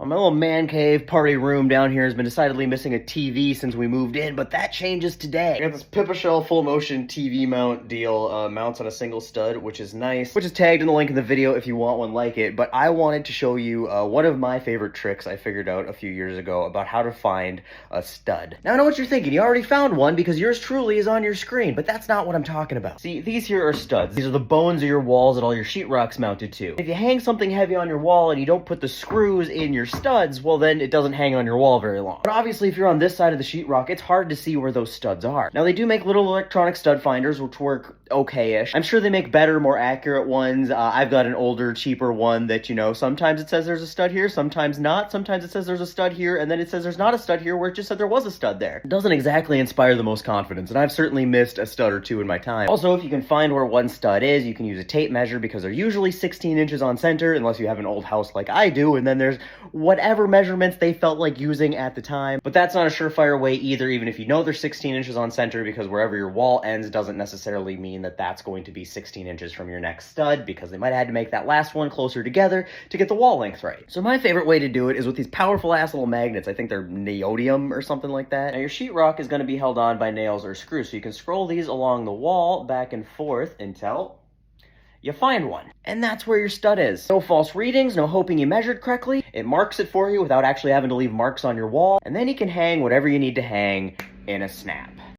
My little man cave party room down here has been decidedly missing a TV since we moved in, but that changes today. I got this Pipistrel full motion TV mount deal, mounts on a single stud, which is nice, which is tagged in the link in the video if you want one like it. But I wanted to show you one of my favorite tricks I figured out a few years ago about how to find a stud. Now I know what you're thinking, you already found one because yours truly is on your screen, but that's not what I'm talking about. See, these here are studs. These are the bones of your walls that all your sheetrock's mounted to. If you hang something heavy on your wall and you don't put the screws in your studs, well then it doesn't hang on your wall very long. But obviously if you're on this side of the sheetrock, it's hard to see where those studs are. Now they do make little electronic stud finders which work okay-ish. I'm sure they make better, more accurate ones. I've got an older, cheaper one that, you know, sometimes it says there's a stud here, sometimes not. Sometimes it says there's a stud here, and then it says there's not a stud here where it just said there was a stud there. It doesn't exactly inspire the most confidence, and I've certainly missed a stud or two in my time. Also, if you can find where one stud is, you can use a tape measure because they're usually 16 inches on center, unless you have an old house like I do, and then there's whatever measurements they felt like using at the time. But that's not a surefire way either, even if you know they're 16 inches on center, because wherever your wall ends doesn't necessarily mean that that's going to be 16 inches from your next stud, because they might have had to make that last one closer together to get the wall length right. So my favorite way to do it is with these powerful ass little magnets. I think they're neodymium or something like that. Now your sheetrock is going to be held on by nails or screws, so you can scroll these along the wall back and forth until you find one. And that's where your stud is. No false readings, no hoping you measured correctly. It marks it for you without actually having to leave marks on your wall, and then you can hang whatever you need to hang in a snap.